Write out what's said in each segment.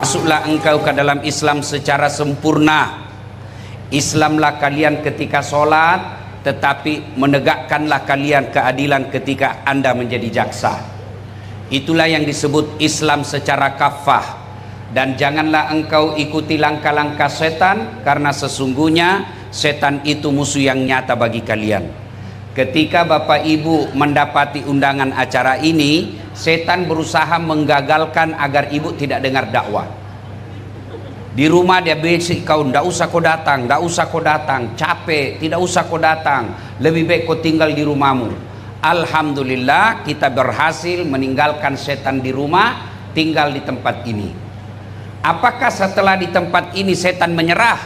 Masuklah engkau ke dalam Islam secara sempurna. Islamlah kalian ketika sholat, tetapi menegakkanlah kalian keadilan ketika anda menjadi jaksa. Itulah yang disebut Islam secara kafah. Dan janganlah engkau ikuti langkah-langkah setan, karena sesungguhnya setan itu musuh yang nyata bagi kalian. Ketika Bapak Ibu mendapati undangan acara ini, setan berusaha menggagalkan agar ibu tidak dengar dakwah. Di rumah dia bisik kau, ndak usah kau datang, ndak usah kau datang, capek, tidak usah kau datang, lebih baik kau tinggal di rumahmu. Alhamdulillah kita berhasil meninggalkan setan di rumah, tinggal di tempat ini. Apakah setelah di tempat ini setan menyerah?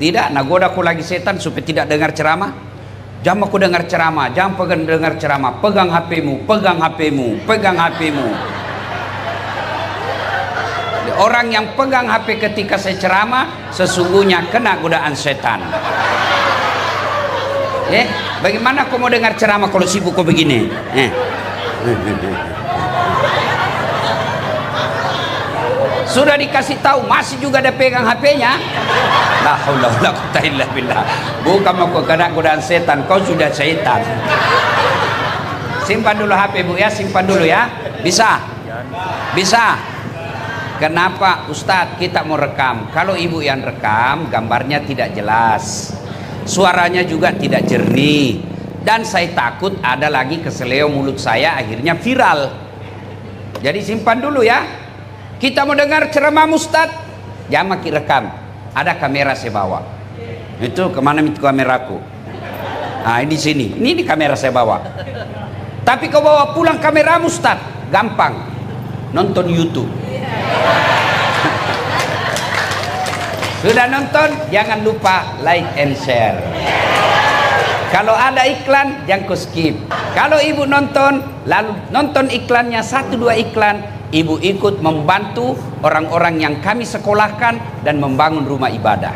Tidak, nagoda aku lagi setan supaya tidak dengar ceramah. Jangan aku dengar ceramah, jangan pegang dengar ceramah, pegang HP-mu, pegang HP-mu, pegang HP-mu. Orang yang pegang HP ketika saya ceramah sesungguhnya kena godaan setan. Bagaimana kau mau dengar ceramah kalau sibuk kau begini? Sudah dikasih tahu masih juga ada pegang HP-nya. La haula wala quwwata illa billah. Bukan mau kena godaan setan, kau sudah setan. Simpan dulu HP Bu ya, simpan dulu ya. Bisa? Bisa. Kenapa Ustadz kita mau rekam? Kalau ibu yang rekam, gambarnya tidak jelas, suaranya juga tidak jernih, dan saya takut ada lagi keseleo mulut saya akhirnya viral. Jadi simpan dulu ya. Kita mau dengar ceramah Ustadz, jangan makin rekam. Ada kamera saya bawa. Itu kemana itu kameraku? Nah ini sini, ini kamera saya bawa. Tapi kau bawa pulang kamera Ustadz, gampang, nonton YouTube. Sudah nonton, jangan lupa like and share. Kalau ada iklan, jangan kau skip. Kalau ibu nonton, lalu nonton iklannya 1-2 iklan, ibu ikut membantu orang-orang yang kami sekolahkan dan membangun rumah ibadah.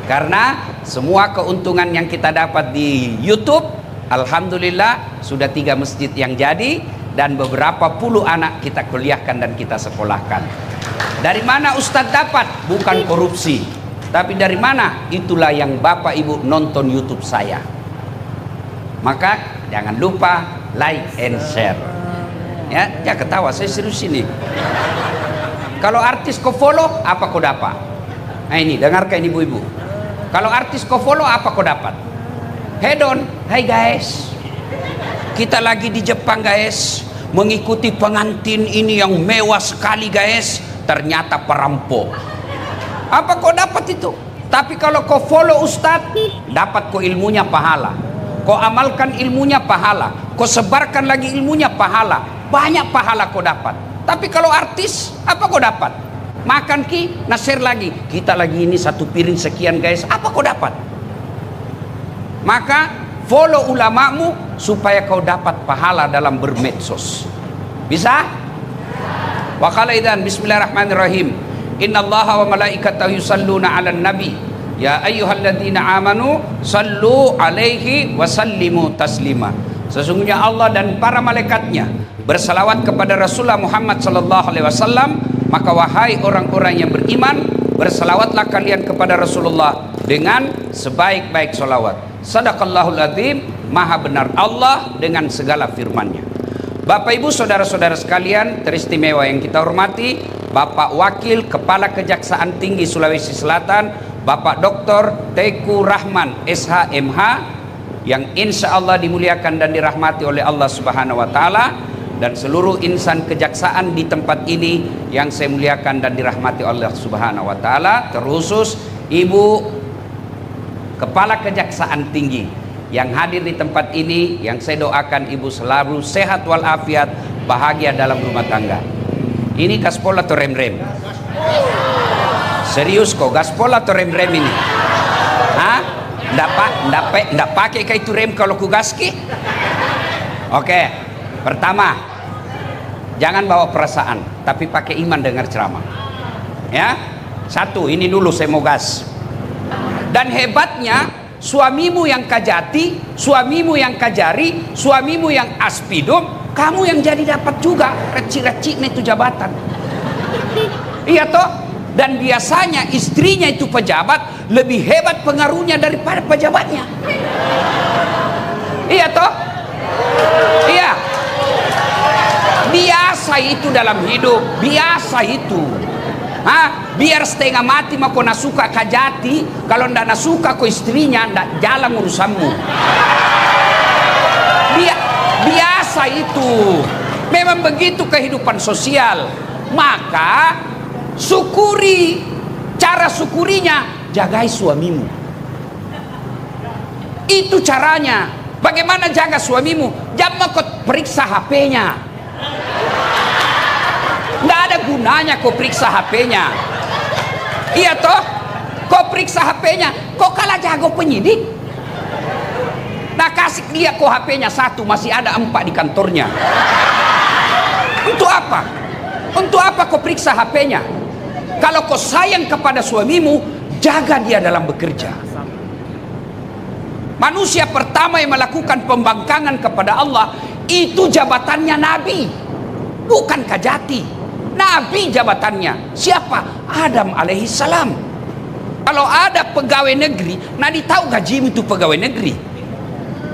Karena semua keuntungan yang kita dapat di YouTube, alhamdulillah sudah 3 masjid yang jadi, dan beberapa puluh anak kita kuliahkan dan kita sekolahkan. Dari mana Ustadz dapat? Bukan korupsi, tapi dari mana? Itulah yang Bapak Ibu nonton YouTube saya. Maka jangan lupa like and share. Ya, jangan ketawa, saya serius ini. Kalau artis kau follow, apa kau dapat? Nah ini, dengarkan ibu-ibu. Kalau artis kau follow, apa kau dapat? Head on. Hai guys, kita lagi di Jepang guys, mengikuti pengantin ini yang mewah sekali guys. Ternyata perampok. Apa kau dapat itu? Tapi kalau kau follow Ustadz, dapat kau ilmunya pahala. Kau amalkan ilmunya pahala. Kau sebarkan lagi ilmunya pahala. Banyak pahala kau dapat. Tapi kalau artis, apa kau dapat? Makan ki, nasir lagi. Kita lagi ini 1 piring sekian guys. Apa kau dapat? Maka follow ulamamu supaya kau dapat pahala dalam bermedsos. Bisa? Wa qala idzan bismillahirrahmanirrahim. Innallaha wa malaikatahu yusalluna 'alan nabi. Ya ayyuhalladzina amanu sallu 'alaihi wa sallimu taslima. Sesungguhnya Allah dan para malaikatnya bersalawat kepada Rasulullah Muhammad sallallahu alaihi wasallam, maka wahai orang-orang yang beriman, bersalawatlah kalian kepada Rasulullah dengan sebaik-baik salawat. Sadaqallahul adzim, maha benar Allah dengan segala firman-Nya. Bapak Ibu saudara-saudara sekalian teristimewa yang kita hormati, Bapak Wakil Kepala Kejaksaan Tinggi Sulawesi Selatan, Bapak Dr. Teku Rahman SH.MH, yang insya Allah dimuliakan dan dirahmati oleh Allah Subhanahu wa Ta'ala, dan seluruh insan kejaksaan di tempat ini yang saya muliakan dan dirahmati Allah Subhanahu wa Ta'ala, terkhusus Ibu Kepala Kejaksaan Tinggi yang hadir di tempat ini, yang saya doakan ibu selalu sehat walafiat, bahagia dalam rumah tangga. Ini gaspol atau rem-rem? Serius kok, gaspol atau rem-rem ini? Hah? Nggak pakai kayak itu rem kalau ku gaski? Oke, pertama, jangan bawa perasaan, tapi pakai iman dengar ceramah. Ya, 1, ini dulu saya mau gas. Dan hebatnya, suamimu yang kajati, suamimu yang kajari, suamimu yang aspidum, kamu yang jadi dapat juga. Recik-recik itu jabatan. Iya toh? Dan biasanya istrinya itu pejabat, lebih hebat pengaruhnya daripada pejabatnya. Iya toh? Iya. Biasa itu dalam hidup, biasa itu. Biar setengah mati mah kau nasuka kajati, kalau ndak nasuka kau istrinya ndak jalan urusanmu. Biasa itu. Memang begitu kehidupan sosial. Maka syukuri, cara syukurinya jagai suamimu. Itu caranya. Bagaimana jaga suamimu? Jangan kau periksa HP-nya. Nggak ada gunanya kau periksa HP-nya. Iya toh? Kau periksa HP-nya, kau kalah jago penyidik. Nah kasih dia kau HP-nya 1, masih ada 4 di kantornya. Untuk apa? Untuk apa kau periksa HP-nya? Kalau kau sayang kepada suamimu, jaga dia dalam bekerja. Manusia pertama yang melakukan pembangkangan kepada Allah itu jabatannya Nabi, bukan Kajati. Nabi jabatannya. Siapa? Adam alaihissalam. Kalau ada pegawai negeri, Nabi tahu gajimu itu pegawai negeri.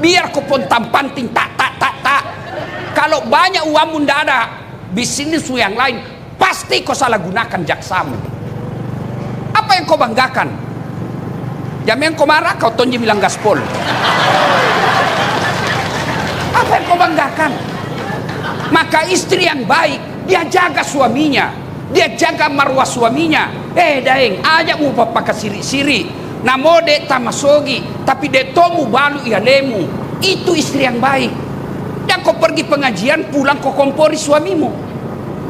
Biar kau pontang panting tak. Kalau banyak uangmu ndak ada bisnis yang lain, pasti kau salah gunakan jaksamu. Apa yang kau banggakan? Jam yang kau marah, kau tonji bilang gaspol. Apa yang kau banggakan? Maka istri yang baik, dia jaga suaminya, dia jaga marwah suaminya. Daeng, ajak mu papa kasiri-siri. Namo de tamasogi, tapi de tomu balu ialemu. Itu istri yang baik. Yang kau pergi pengajian, pulang kau kompori suamimu.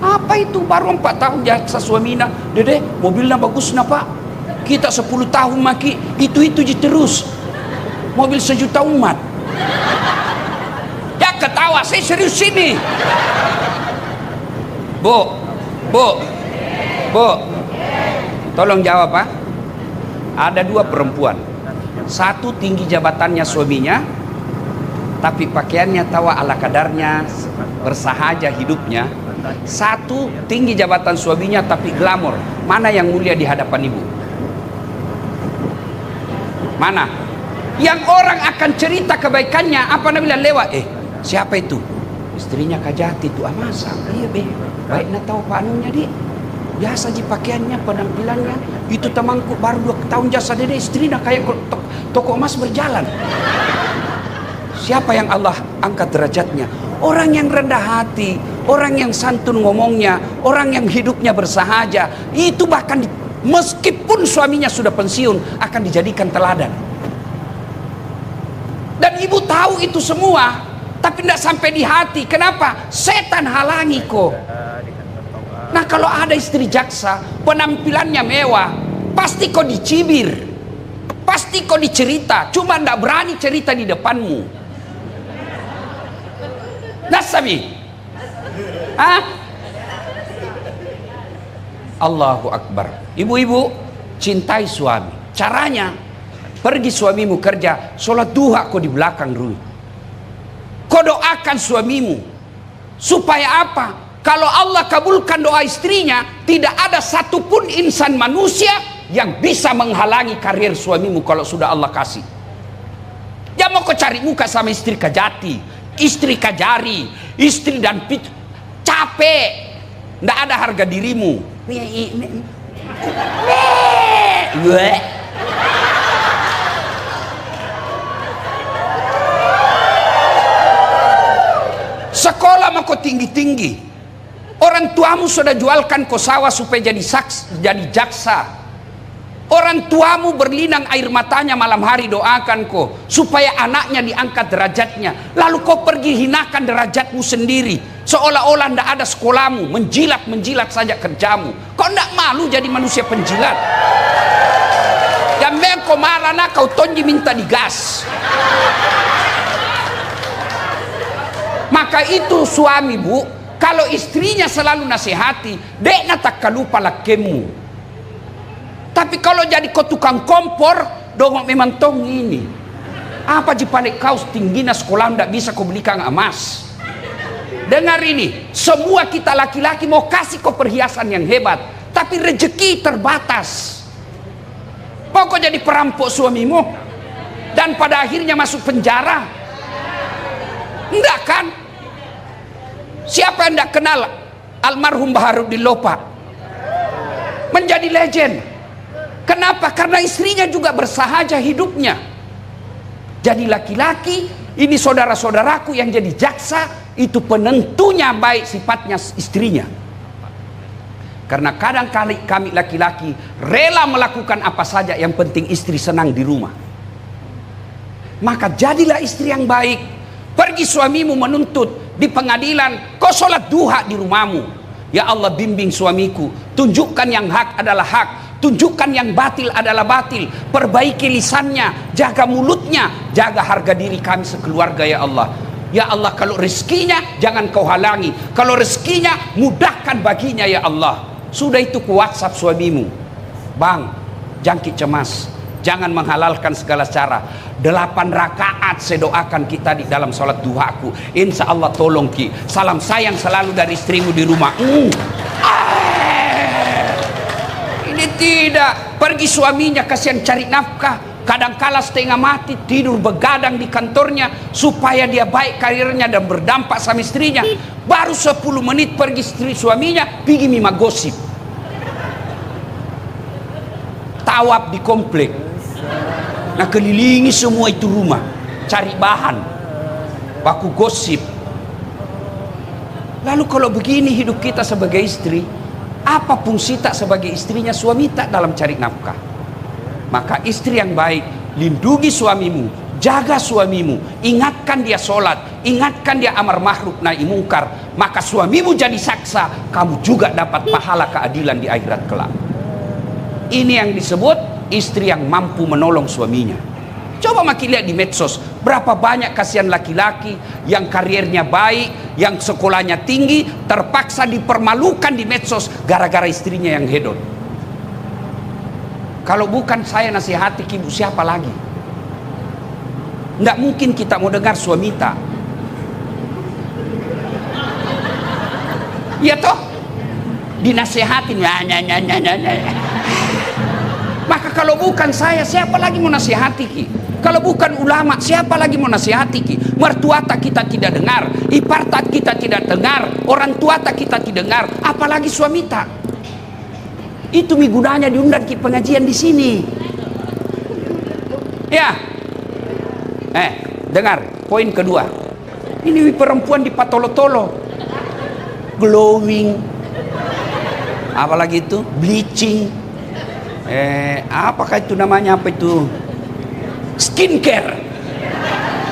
Apa itu? Baru 4 tahun jaksa suamina. Dede, mobilnya bagus na pak. Kita 10 tahun maki, itu terus. Mobil 1 juta umat. Ya ketawa, saya serius sini. Bu, tolong jawab pak. Ada 2 perempuan. 1 tinggi jabatannya suaminya, tapi pakaiannya tawa ala kadarnya, bersahaja hidupnya. 1 tinggi jabatan suaminya tapi glamor. Mana yang mulia di hadapan ibu? Mana? Yang orang akan cerita kebaikannya, apa namanya lewat? Siapa itu? Istrinya Kajati itu. Masa? Iya be. Baik na tahu panunya di. Biasa ji pakaiannya, penampilannya. Itu temanku baru 2 tahun jasa dede, istrinya kayak toko emas berjalan. Siapa yang Allah angkat derajatnya? Orang yang rendah hati, orang yang santun ngomongnya, orang yang hidupnya bersahaja. Itu bahkan meskipun suaminya sudah pensiun akan dijadikan teladan. Dan ibu tahu itu semua, tapi tidak sampai di hati. Kenapa? Setan halangi kok. Nah kalau ada istri jaksa, penampilannya mewah, pasti kau dicibir, pasti kau dicerita, cuma tidak berani cerita di depanmu. Nasabi, Allahu Akbar. Ibu-ibu cintai suami. Caranya, pergi suamimu kerja, sholat duha kau di belakang rumah. Kau doakan suamimu supaya apa? Kalau Allah kabulkan doa istrinya, tidak ada satupun insan manusia yang bisa menghalangi karir suamimu kalau sudah Allah kasih. Jangan mau kau cari muka sama istri Kajati, istri Kajari, istri dan pit, capek, ndak ada harga dirimu. Sekolah mah kau tinggi-tinggi. Orang tuamu sudah jualkan kau sawah supaya jadi jaksa. Orang tuamu berlinang air matanya malam hari doakan kau supaya anaknya diangkat derajatnya. Lalu kau pergi hinakan derajatmu sendiri, seolah-olah tidak ada sekolahmu, menjilat saja kerjamu. Kau tidak malu jadi manusia penjilat? Yang kau marah nak kau tonji minta digas. Maka itu suami bu, kalau istrinya selalu nasihati, dek tak kalupa lakemu. Tapi kalau jadi kau tukang kompor, dong memang tong ini. Apa jipane kau tingginya sekolah ndak bisa kau belikan emas. Dengar ini, semua kita laki-laki mau kasih kau perhiasan yang hebat, Tapi rezeki terbatas. Pokok jadi perampok suamimu dan pada akhirnya masuk penjara. Enggak kan? Siapa yang enggak kenal almarhum Baharudin Lopa? Menjadi legend. Kenapa? Karena istrinya juga bersahaja hidupnya. Jadi laki-laki, ini saudara-saudaraku yang jadi jaksa, itu penentunya baik sifatnya istrinya. Karena kadang-kali kami laki-laki rela melakukan apa saja, yang penting istri senang di rumah. Maka jadilah istri yang baik. Pergi suamimu menuntut di pengadilan, kau sholat duha di rumahmu. Ya Allah, bimbing suamiku, tunjukkan yang hak adalah hak, tunjukkan yang batil adalah batil, perbaiki lisannya, jaga mulutnya, jaga harga diri kami sekeluarga ya Allah. Ya Allah, kalau rezekinya jangan kau halangi, kalau rezekinya mudahkan baginya ya Allah. Sudah itu ku WhatsApp suamimu, bang, jangkit cemas, jangan menghalalkan segala cara. 8 rakaat saya doakan kita di dalam sholat duhaku, insya Allah tolong ki, salam sayang selalu dari istrimu di rumah. Ini tidak. Pergi suaminya kasihan cari nafkah, kadangkala setengah mati tidur begadang di kantornya supaya dia baik karirnya dan berdampak sama istrinya. Baru 10 menit pergi istri suaminya pergi mima gosip, tawaf di komplek. Nah, kelilingi semua itu rumah, cari bahan baku gosip. Lalu kalau begini hidup kita sebagai istri, apa fungsi tak sebagai istrinya suami tak dalam cari nafkah? Maka istri yang baik, lindungi suamimu, jaga suamimu, ingatkan dia sholat, ingatkan dia amar ma'ruf nahi mungkar. Maka suamimu jadi saksa, kamu juga dapat pahala keadilan di akhirat kelak. Ini yang disebut istri yang mampu menolong suaminya. Coba makin lihat di medsos, berapa banyak kasihan laki-laki yang karirnya baik, yang sekolahnya tinggi, terpaksa dipermalukan di medsos gara-gara istrinya yang hedon. Kalau bukan saya nasihati ibu, siapa lagi? Nggak mungkin kita mau dengar suami tak. Ya toh, dinasihatin. Maka kalau bukan saya, siapa lagi mau nasihati ki? Kalau bukan ulama, siapa lagi mau nasihati ki? Mertua tak kita tidak dengar, ipar tak kita tidak dengar, orang tua tak kita tidak dengar, apalagi suami tak. Itu gunanya diundang ki pengajian di sini. Ya. Dengar, poin kedua. Ini perempuan di patolo-tolo, glowing, apalagi itu bleaching, apakah itu namanya, apa itu, skincare.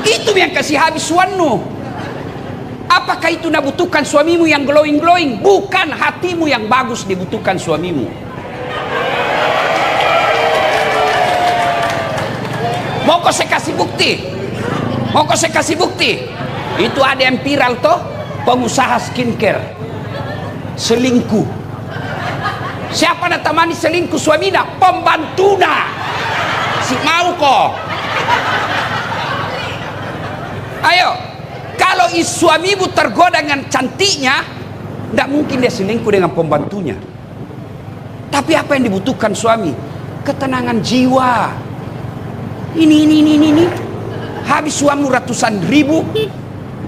Itu yang kasih habis suanu. Apakah itu nabutuhkan suamimu yang glowing-glowing? Bukan, hatimu yang bagus dibutuhkan suamimu. Mau kau saya kasih bukti? Mau kau saya kasih bukti? Itu ada yang viral toh, pengusaha skincare selingkuh. Siapa nak temani selingkuh suaminya? Pembantuna. Si mau kok. Ayo, kalau suamimu tergoda dengan cantiknya, tidak mungkin dia selingkuh dengan pembantunya. Tapi apa yang dibutuhkan suami? Ketenangan jiwa. Ini. Habis uangmu ratusan ribu.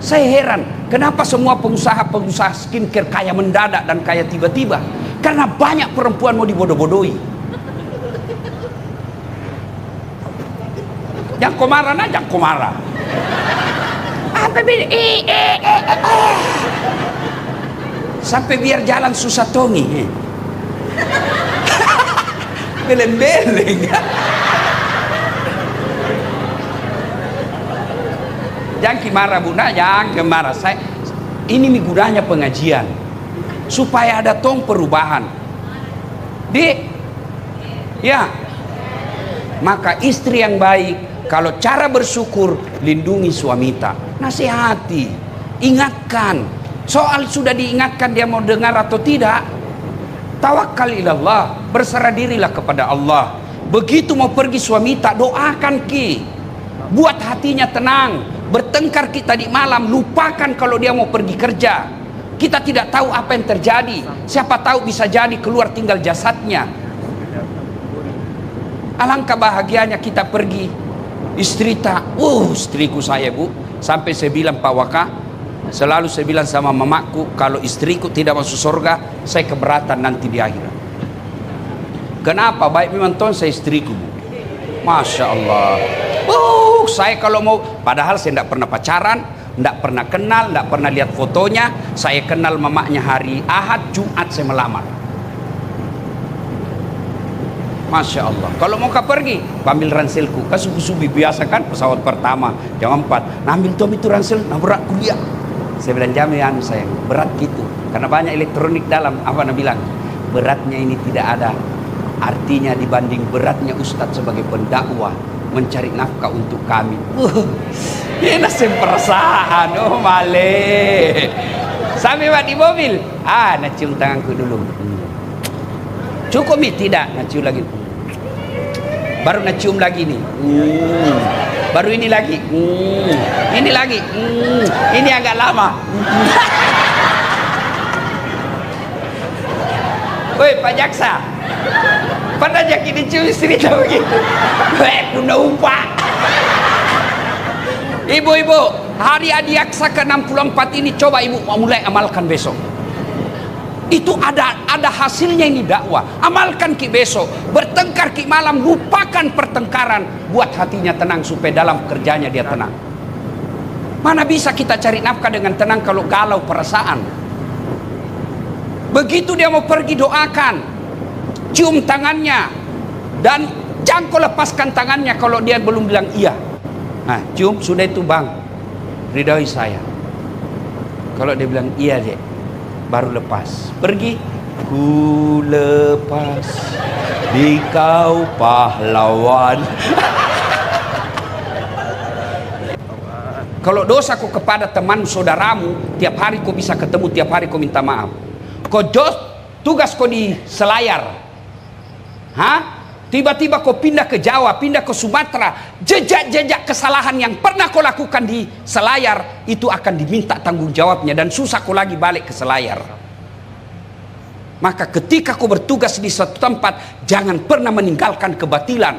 Saya heran, kenapa semua pengusaha skincare kaya mendadak dan kaya tiba-tiba? Karena banyak perempuan mau dibodoh-bodohi. Jangan kau marah, jangan kau marah. Apa beda? Sampai biar jalan susah tongi. Beleng-beleng. Jangan marah bunda, jangan marah. Ini gunanya pengajian supaya ada tong perubahan. Ya, maka istri yang baik, kalau cara bersyukur, lindungi suami tak, nasihati, ingatkan. Soal sudah diingatkan dia mau dengar atau tidak, tawakal ilallah, berserah dirilah kepada Allah. Begitu mau pergi suami tak, doakan ki, buat hatinya tenang. Bertengkar kita di malam, lupakan kalau dia mau pergi kerja. Kita tidak tahu apa yang terjadi. Siapa tahu bisa jadi keluar tinggal jasadnya. Alangkah bahagianya kita pergi. Istri tak, istriku saya bu. Sampai saya bilang Pak Waka, selalu saya bilang sama mamaku, kalau istriku tidak masuk surga, saya keberatan nanti di akhirat. Kenapa? Baik memang tuan saya istriku bu. Masya Allah. Saya kalau mau, padahal saya tidak pernah pacaran, tidak pernah kenal, tidak pernah lihat fotonya. Saya kenal mamaknya hari Ahad, Jumat saya melamar. Masya Allah. Kalau mau pergi, ambil ranselku. Kan subuh-subuh biasa kan, pesawat pertama jam 4. Nah, ambil Tom itu ransel, nah berat kuliah. Saya bilang jangan sayang, berat gitu. Karena banyak elektronik dalam. Apa nak bilang? Beratnya ini tidak ada artinya dibanding beratnya Ustadz sebagai pendakwah mencari nafkah untuk kami. Ini nasib perasaan. Oh male. Sampai di mobil. Nak cium tanganku dulu. Cukup nih? Tidak. Nak cium lagi. Baru nak cium lagi nih. Baru ini lagi. Ini lagi. Ini agak lama. Woi Pak Jaksa, pernah jadi dicium istri tak begitu? Punya upah. Ibu-ibu, hari Adiaksa ke-64 ini coba ibu mulai amalkan besok. Itu ada hasilnya ini dakwah. Amalkan ki besok. Bertengkar ki malam, lupakan pertengkaran. Buat hatinya tenang supaya dalam kerjanya dia tenang. Mana bisa kita cari nafkah dengan tenang kalau galau perasaan? Begitu dia mau pergi, doakan, cium tangannya, dan jangan kau lepaskan tangannya kalau dia belum bilang iya. Nah, cium sudah itu bang, ridhoi saya. Kalau dia bilang iya dek, baru lepas. Pergi, ku lepas di kau pahlawan. Kalau dosaku kepada teman saudaramu, tiap hari kau bisa ketemu, tiap hari kau minta maaf. Kau tugas kau di Selayar, tiba-tiba kau pindah ke Jawa, pindah ke Sumatera, jejak-jejak kesalahan yang pernah kau lakukan di Selayar itu akan diminta tanggung jawabnya, dan susah kau lagi balik ke Selayar. Maka ketika kau bertugas di suatu tempat, jangan pernah meninggalkan kebatilan,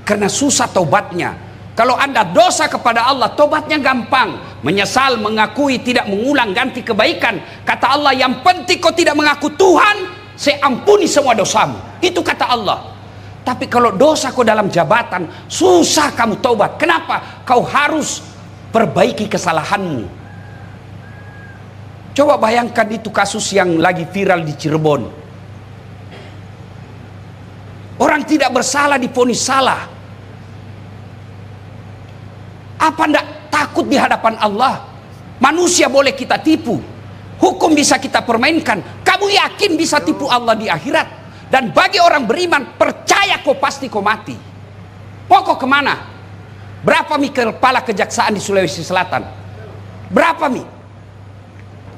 karena susah taubatnya. Kalau anda dosa kepada Allah, tobatnya gampang. Menyesal, mengakui, tidak mengulang, ganti kebaikan. Kata Allah, yang penting kau tidak mengaku Tuhan, saya ampuni semua dosamu. Itu kata Allah. Tapi kalau dosa kau dalam jabatan, susah kamu taubat. Kenapa? Kau harus perbaiki kesalahanmu. Coba bayangkan itu kasus yang lagi viral di Cirebon. Orang tidak bersalah divonis salah. Apa ndak takut di hadapan Allah? Manusia boleh kita tipu, hukum bisa kita permainkan. Kamu yakin bisa tipu Allah di akhirat? Dan bagi orang beriman, percaya kau pasti kau mati. Mau kau kemana? Berapa mi kepala kejaksaan di Sulawesi Selatan? Berapa mi?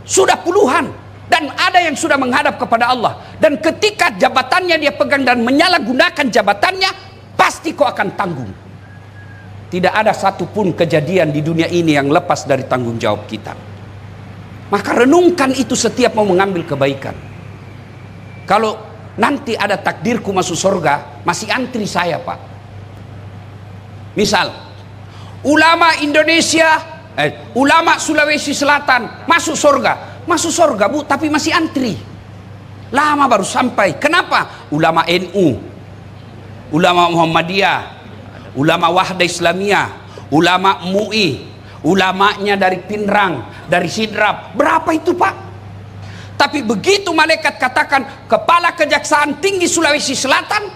Sudah puluhan. Dan ada yang sudah menghadap kepada Allah. Dan ketika jabatannya dia pegang dan menyalahgunakan jabatannya, pasti kau akan tanggung. Tidak ada satupun kejadian di dunia ini yang lepas dari tanggung jawab kita. Maka renungkan itu setiap mau mengambil kebaikan. Kalau nanti ada takdirku masuk surga, masih antri saya pak. Misal, ulama Indonesia, ulama Sulawesi Selatan masuk surga. Masuk surga bu, tapi masih antri. Lama baru sampai. Kenapa? Ulama NU, ulama Muhammadiyah, ulama Wahda Islamiyah, ulama MUI, ulamanya dari Pinrang, dari Sidrap. Berapa itu pak? Tapi begitu malaikat katakan kepala kejaksaan tinggi Sulawesi Selatan,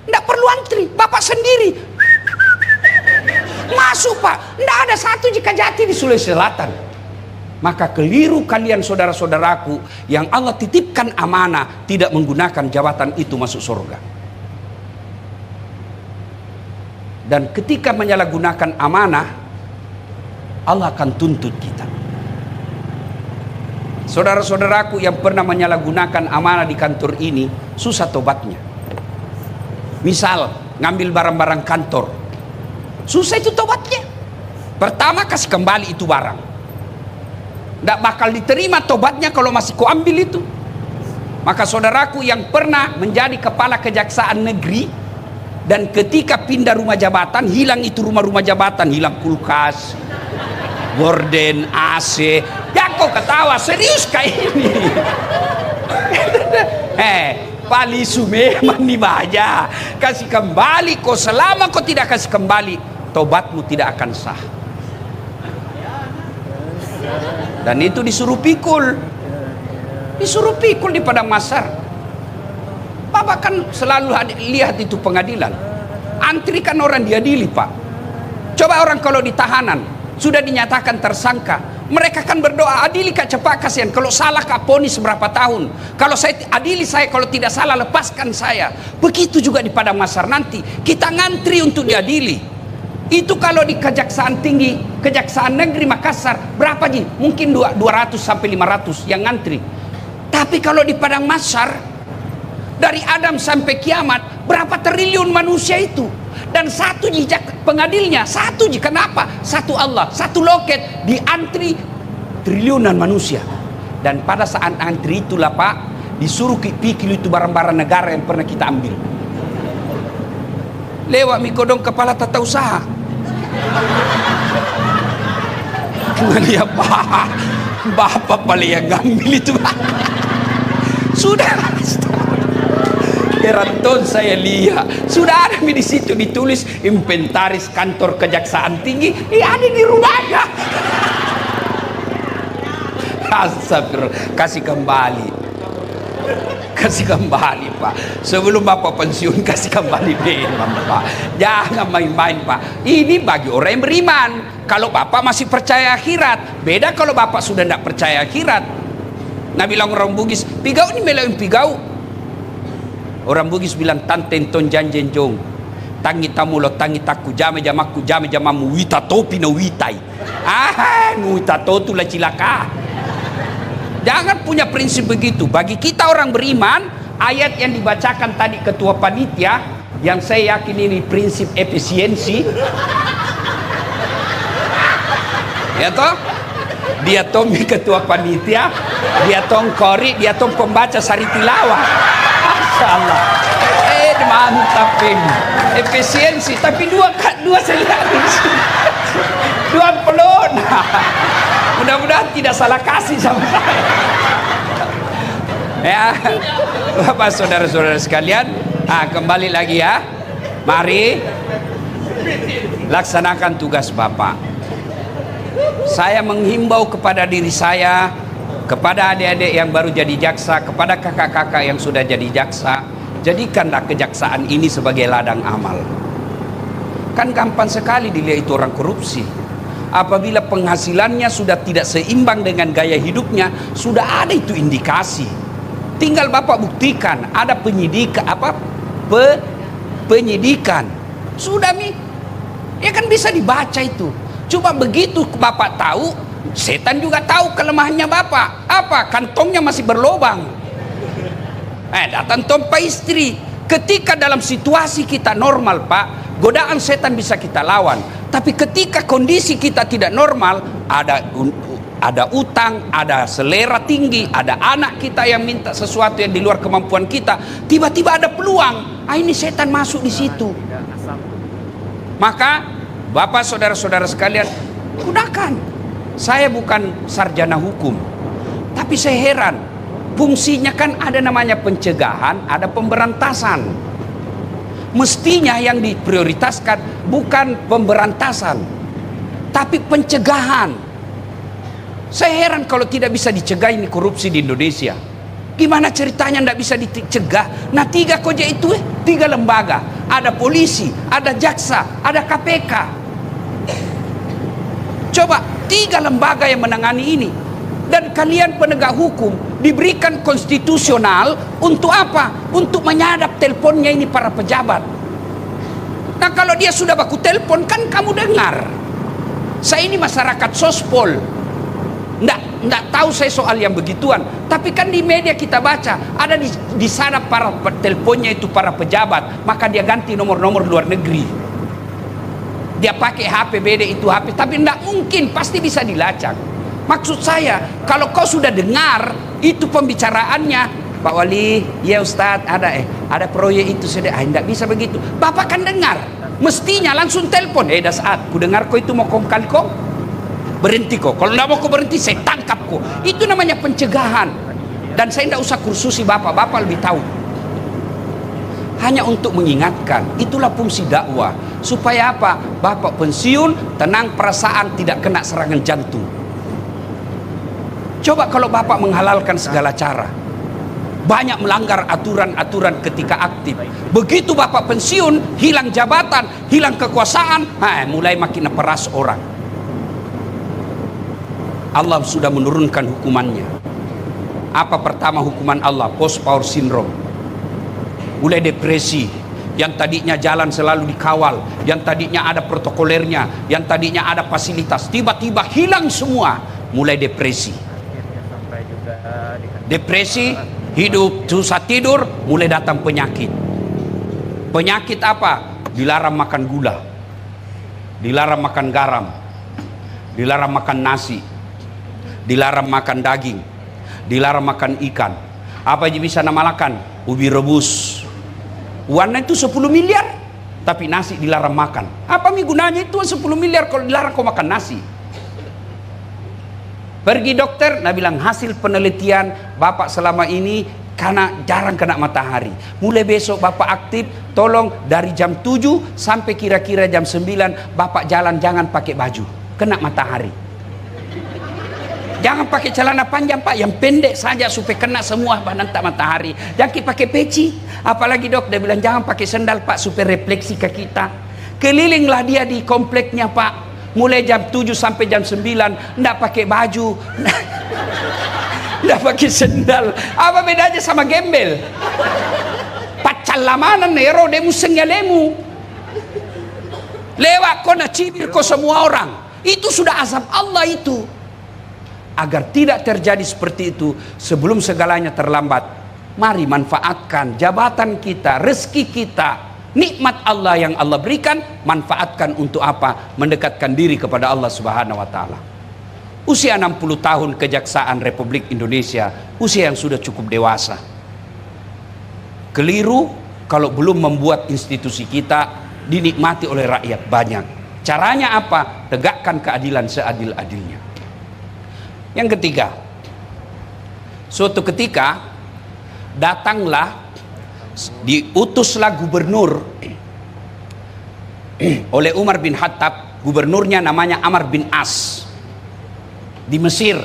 tidak perlu antri, bapak sendiri masuk pak. Tidak ada satu jika jati di Sulawesi Selatan. Maka keliru kalian saudara-saudaraku yang Allah titipkan amanah, tidak menggunakan jabatan itu masuk surga. Dan ketika menyalahgunakan amanah, Allah akan tuntut kita. Saudara-saudaraku yang pernah menyalahgunakan amanah di kantor ini, susah tobatnya. Misal, ngambil barang-barang kantor, susah itu tobatnya. Pertama kasih kembali itu barang. Tidak bakal diterima tobatnya kalau masih kau ambil itu. Maka saudaraku yang pernah menjadi kepala kejaksaan negeri, dan ketika pindah rumah jabatan, hilang itu rumah jabatan, hilang kulkas, gorden, AC. Ya kau ketawa, serius kayak ini. Palisu memang nih baja. Kasih kembali kau, selama kau tidak kasih kembali, tobatmu tidak akan sah. Dan itu disuruh pikul di Padang Masar. Bapak kan selalu lihat itu pengadilan, antri kan orang diadili Pak. Coba orang kalau ditahanan sudah dinyatakan tersangka, mereka kan berdoa, adili Kak cepat, kasihan. Kalau salah Kak ponis berapa tahun, kalau saya adili, saya kalau tidak salah lepaskan saya. Begitu juga di Padang Masar, nanti kita ngantri untuk diadili. Itu kalau di Kejaksaan Tinggi, Kejaksaan Negeri Makassar, berapa Ji? Mungkin 200 sampai 500 yang ngantri. Tapi kalau di Padang Masar, dari Adam sampai kiamat, berapa triliun manusia itu? Dan satu jejak pengadilnya, satu Ji. Kenapa? Satu Allah, satu loket, diantri triliunan manusia. Dan pada saat antri itulah Pak, disuruh pikir itu barang-barang negara yang pernah kita ambil. Lewat mikodong kepala tata usaha. Dia bapak paling yang ngambil itu. Sudah Keranton saya lihat, sudah ada di situ ditulis inventaris kantor Kejaksaan Tinggi, ada di rumahnya. Astagfirullah, kasih kembali Pak, sebelum Bapak pensiun kasih kembali memang Pak, jangan main-main Pak. Ini bagi orang yang beriman. Kalau Bapak masih percaya akhirat, beda kalau Bapak sudah tidak percaya akhirat. Nah bilang orang Bugis, pigau ini melawan pigau. Orang Bugis bilang tantenton janjenjong, tangi tamulo tangi taku jame jamamu wita topi no witai. Wita totu lah cilaka. Jangan punya prinsip begitu. Bagi kita orang beriman, ayat yang dibacakan tadi ketua panitia, yang saya yakin ini prinsip efisiensi. Ya toh? Dia tomi ketua panitia, dia tong kori, dia tong pembaca sari tilawah. Masyaallah. Mantap ini. Efisiensi, tapi dua saya lihat di sini. Dua pelon. Mudah-mudahan tidak salah kasih sama saya. Ya, Bapak saudara-saudara sekalian, kembali lagi ya. Mari laksanakan tugas Bapak. Saya menghimbau kepada diri saya, kepada adik-adik yang baru jadi jaksa, kepada kakak-kakak yang sudah jadi jaksa, jadikanlah kejaksaan ini sebagai ladang amal. Kan gampang sekali dilihat itu orang korupsi. Apabila penghasilannya sudah tidak seimbang dengan gaya hidupnya, sudah ada itu indikasi. Tinggal Bapak buktikan, ada penyidikan. Sudah ya kan bisa dibaca itu. Cuma begitu Bapak tahu, setan juga tahu kelemahannya Bapak. Apa? Kantongnya masih berlobang. Datang tompa istri. Ketika dalam situasi kita normal Pak, godaan setan bisa kita lawan. Tapi ketika kondisi kita tidak normal, ada utang, ada selera tinggi, ada anak kita yang minta sesuatu yang di luar kemampuan kita, tiba-tiba ada peluang, ini setan masuk di situ. Maka Bapak saudara-saudara sekalian, gunakan. Saya bukan sarjana hukum, tapi saya heran, fungsinya kan ada namanya pencegahan, ada pemberantasan. Mestinya yang diprioritaskan bukan pemberantasan, tapi pencegahan. Saya heran kalau tidak bisa dicegah ini korupsi di Indonesia. Gimana ceritanya tidak bisa dicegah? Nah 3 koja itu 3 lembaga. Ada polisi, ada jaksa, ada KPK. Coba 3 lembaga yang menangani ini. Dan kalian penegak hukum diberikan konstitusional untuk apa? Untuk menyadap teleponnya ini para pejabat. Nah kalau dia sudah baku telepon kan kamu dengar. Saya ini masyarakat sospol, nggak tahu saya soal yang begituan. Tapi kan di media kita baca ada di sana para teleponnya itu para pejabat, maka dia ganti nomor-nomor luar negeri. Dia pakai HP beda itu HP, tapi nggak mungkin, pasti bisa dilacak. Maksud saya, kalau kau sudah dengar itu pembicaraannya, Pak Wali, ya Ustadz, ada proyek itu sudah, tidak bisa begitu. Bapak kan dengar, mestinya langsung telepon, dah saat ku dengar kau itu mau kong kali kong, berhenti kok. Kalau tidak mau kau berhenti, saya tangkap kok. Itu namanya pencegahan. Dan saya tidak usah kursusi bapak, bapak lebih tahu. Hanya untuk mengingatkan, itulah fungsi dakwah. Supaya apa? Bapak pensiun, tenang perasaan, tidak kena serangan jantung. Coba kalau bapak menghalalkan segala cara, banyak melanggar aturan-aturan ketika aktif. Begitu bapak pensiun, hilang jabatan, hilang kekuasaan, mulai makin peras orang. Allah sudah menurunkan hukumannya. Apa pertama hukuman Allah? Post power syndrome. Mulai depresi, yang tadinya jalan selalu dikawal, yang tadinya ada protokolernya, yang tadinya ada fasilitas, tiba-tiba hilang semua. Mulai depresi. Depresi, hidup susah tidur, mulai datang penyakit. Penyakit apa? Dilarang makan gula, dilarang makan garam, dilarang makan nasi, dilarang makan daging, dilarang makan ikan. Apa yang bisa nama makan? Ubi rebus. Warna itu 10 miliar, tapi nasi dilarang makan. Apa gunanya itu 10 miliar kalau dilarang kau makan nasi? Pergi dokter, nah bilang hasil penelitian bapak selama ini karena jarang kena matahari. Mulai besok bapak aktif, tolong dari jam 7 sampai kira-kira jam 9 bapak jalan jangan pakai baju, kena matahari. Jangan pakai celana panjang pak, yang pendek saja supaya kena semua bahan tak matahari. Jangan pakai peci. Apalagi dok, dia bilang jangan pakai sendal pak supaya refleksi ke kita. Kelilinglah dia di kompleknya pak, mulai jam 7 sampai jam 9, ndak pakai baju, ndak pakai sendal. Apa bedanya sama gembel? Pacal lamanan nero demu sengnya lemu. Lewat kau nak cibir kau semua orang. Itu sudah azab Allah itu. Agar tidak terjadi seperti itu sebelum segalanya terlambat, mari manfaatkan jabatan kita, rezeki kita, nikmat Allah yang Allah berikan, manfaatkan untuk apa? Mendekatkan diri kepada Allah Subhanahu wa taala. Usia 60 tahun Kejaksaan Republik Indonesia, usia yang sudah cukup dewasa. Keliru kalau belum membuat institusi kita dinikmati oleh rakyat banyak. Caranya apa? Tegakkan keadilan seadil-adilnya. Yang ketiga, suatu ketika datanglah, diutuslah gubernur oleh Umar bin Khattab. Gubernurnya namanya Amr bin As di Mesir.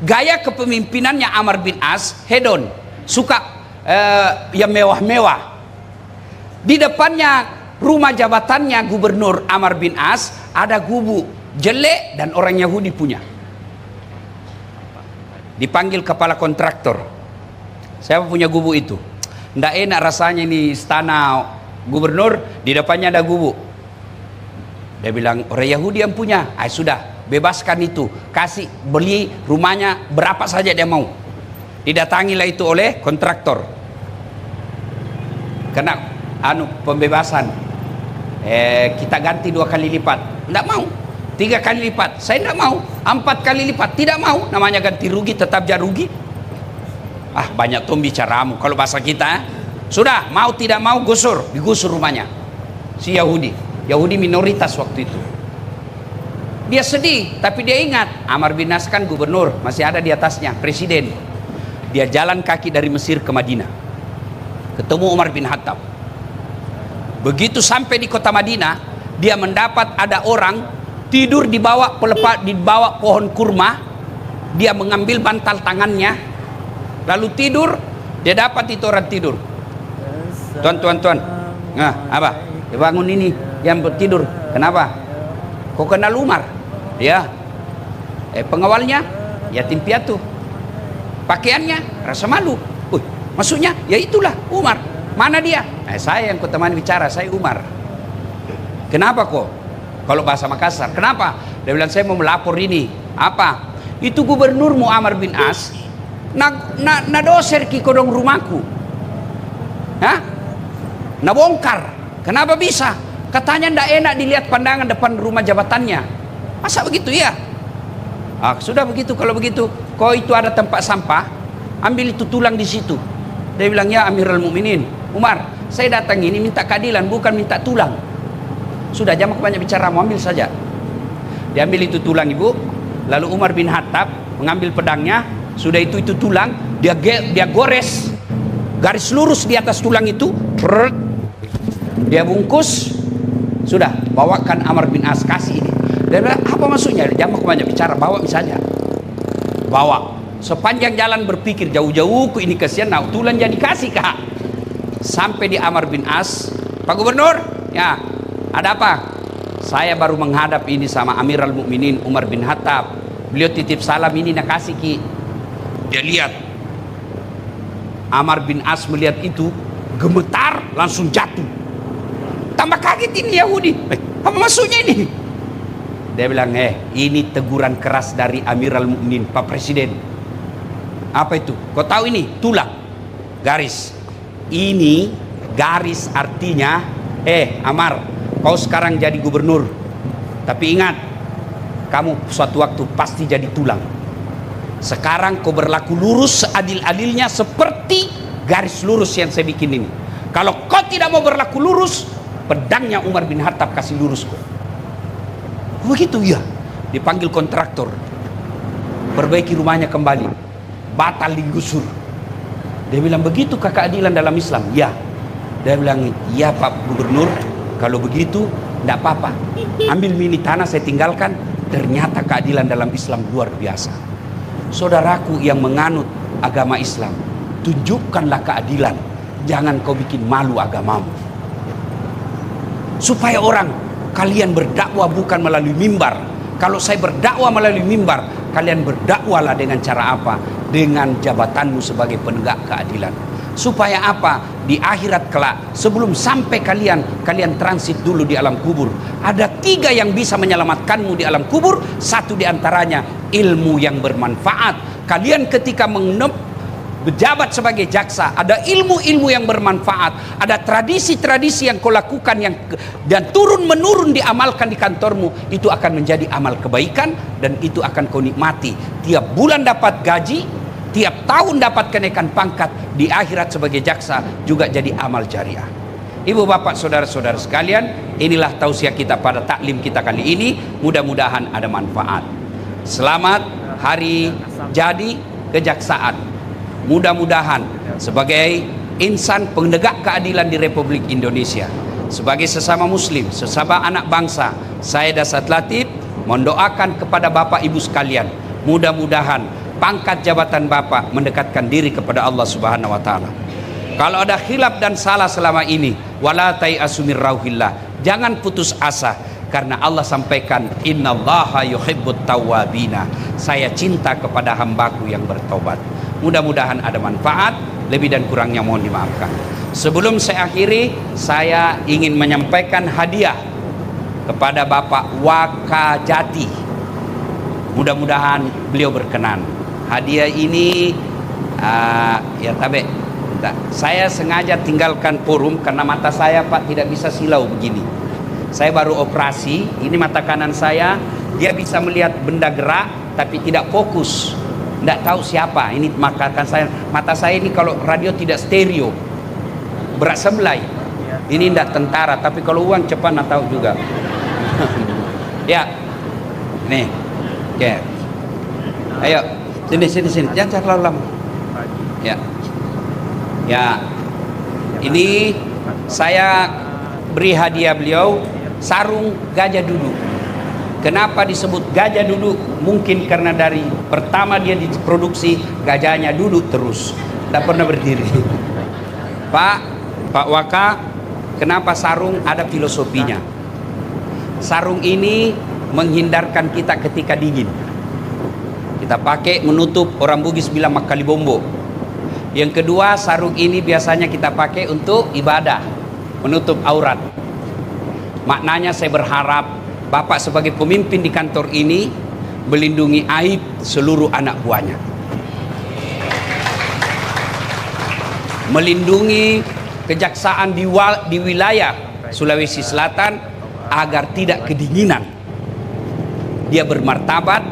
Gaya kepemimpinannya Amr bin As hedon, suka yang mewah-mewah. Di depannya rumah jabatannya gubernur Amr bin As ada gubuk jelek dan orang Yahudi punya. Dipanggil kepala kontraktor, siapa punya gubuk itu? Nggak enak rasanya ini istana gubernur, di depannya ada gubuk. Dia bilang orang Yahudi yang punya. Sudah, bebaskan itu, kasih beli rumahnya berapa saja dia mau. Didatangilah itu oleh kontraktor, kena pembebasan. Kita ganti 2 kali lipat. Nggak mau. 3 kali lipat, saya tidak mau. 4 kali lipat, tidak mau. Namanya ganti rugi, tetap jadi rugi. Banyak tuh bicaramu. Kalau bahasa kita, sudah mau tidak mau gusur, digusur rumahnya. Si Yahudi minoritas waktu itu. Dia sedih, tapi dia ingat Amr bin As kan gubernur, masih ada di atasnya presiden. Dia jalan kaki dari Mesir ke Madinah, ketemu Umar bin Khattab. Begitu sampai di kota Madinah, dia mendapat ada orang tidur di bawah pohon kurma. Dia mengambil bantal tangannya lalu tidur. Dia dapat itu orang tidur. Tuan. Nah, apa? Dia bangun ini yang tidur. Kenapa? Kau kenal Umar? Ya. Pengawalnya yatim piatu. Pakaiannya rasa malu. Maksudnya ya itulah Umar. Mana dia? Saya yang kau temani bicara, saya Umar. Kenapa kok? Kalau bahasa Makassar, kenapa? Dia bilang saya mau melapor ini. Apa? Itu gubernurmu Amr bin As na doser ki kodong rumahku. Na bongkar. Kenapa bisa? Katanya ndak enak dilihat pandangan depan rumah jabatannya. Masa begitu ya? Sudah begitu, kalau begitu, kau itu ada tempat sampah, ambil itu tulang di situ. Dia bilang, ya Amirul Mukminin, Umar, saya datang ini minta keadilan, bukan minta tulang. Sudah, jangan banyak bicara, mau ambil saja. Dia ambil itu tulang ibu, lalu Umar bin Khattab mengambil pedangnya, sudah itu tulang, dia gores, garis lurus di atas tulang itu, dia bungkus, sudah, bawakan Amr bin As, kasih ini. Dia bilang, apa maksudnya? Jangan banyak bicara, bawa misalnya. Bawa. Sepanjang jalan berpikir, jauh-jauh ini kesian, nah tulang jadi kasih kak. Sampai di Amr bin As, Pak Gubernur, ya, ada apa? Saya baru menghadap ini sama Amirul Mukminin Umar bin Khattab. Beliau titip salam ini nak kasih ki. Dia lihat. Amr bin As melihat itu, gemetar, langsung jatuh. Tambah kaget ini Yahudi. Apa maksudnya ini? Dia bilang, ini teguran keras dari Amirul Mukminin, Pak Presiden. Apa itu? Kau tahu ini? Tulang. Garis. Ini garis artinya, Amar, kau sekarang jadi gubernur. Tapi ingat, kamu suatu waktu pasti jadi tulang. Sekarang kau berlaku lurus seadil-adilnya seperti garis lurus yang saya bikin ini. Kalau kau tidak mau berlaku lurus, pedangnya Umar bin Khattab kasih lurus kau. Begitu ya. Dipanggil kontraktor, perbaiki rumahnya kembali, batal digusur. Dia bilang, begitukkah keadilan dalam Islam? Ya. Dia bilang, iya Pak Gubernur, kalau begitu tidak apa-apa, ambil mini tanah saya tinggalkan. Ternyata keadilan dalam Islam luar biasa. Saudaraku yang menganut agama Islam, tunjukkanlah keadilan, jangan kau bikin malu agamamu. Supaya orang, kalian berdakwah bukan melalui mimbar. Kalau saya berdakwah melalui mimbar, kalian berdakwahlah dengan cara apa? Dengan jabatanmu sebagai penegak keadilan. Supaya apa? Di akhirat kelak, sebelum sampai kalian transit dulu di alam kubur. Ada 3 yang bisa menyelamatkanmu di alam kubur. 1 diantaranya ilmu yang bermanfaat. Kalian ketika berjabat sebagai jaksa, ada ilmu-ilmu yang bermanfaat, ada tradisi-tradisi yang kau lakukan dan turun-menurun diamalkan di kantormu, itu akan menjadi amal kebaikan dan itu akan kau nikmati. Tiap bulan dapat gaji, tiap tahun dapat kenaikan pangkat, di akhirat sebagai jaksa juga jadi amal jariah. Ibu bapak saudara-saudara sekalian, inilah tausiah kita pada taklim kita kali ini. Mudah-mudahan ada manfaat. Selamat hari jadi kejaksaan. Mudah-mudahan sebagai insan penegak keadilan di Republik Indonesia, sebagai sesama muslim, sesama anak bangsa, saya Dasat Latif mendoakan kepada bapak ibu sekalian, mudah-mudahan pangkat jabatan bapak mendekatkan diri kepada Allah Subhanahu wa taala. Kalau ada khilaf dan salah selama ini, wala tai'asu mir rauhillah, jangan putus asa, karena Allah sampaikan, innallaha yuhibbut tawwabina, saya cinta kepada hambaku yang bertobat. Mudah-mudahan ada manfaat, lebih dan kurangnya mohon dimaafkan. Sebelum saya akhiri, saya ingin menyampaikan hadiah kepada Bapak Wakajati. Mudah-mudahan beliau berkenan. Hadiah ini ya tabe. Saya sengaja tinggalkan forum karena mata saya Pak tidak bisa silau begini. Saya baru operasi, ini mata kanan saya, dia bisa melihat benda gerak tapi tidak fokus. Tidak tahu siapa ini mata saya ini. Kalau radio tidak stereo, berat sebelah. Ini tidak tentara, tapi kalau uang cepat nak tahu juga. Ya, nih, ya, ayo sini, jangan terlalu lama. Ya, ini saya beri hadiah beliau sarung gajah duduk. Kenapa disebut gajah duduk? Mungkin karena dari pertama dia diproduksi, gajahnya duduk terus, tidak pernah berdiri. Pak Waka, kenapa sarung? Ada filosofinya. Sarung ini menghindarkan kita ketika dingin. Kita pakai menutup, orang Bugis bilang makali bombo. Yang kedua, sarung ini biasanya kita pakai untuk ibadah, menutup aurat. Maknanya saya berharap Bapak sebagai pemimpin di kantor ini melindungi aib seluruh anak buahnya, melindungi kejaksaan di wilayah Sulawesi Selatan agar tidak kedinginan. Dia bermartabat,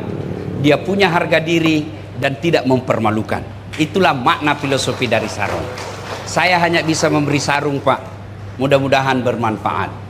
dia punya harga diri dan tidak mempermalukan. Itulah makna filosofi dari sarung. Saya hanya bisa memberi sarung, Pak. Mudah-mudahan bermanfaat.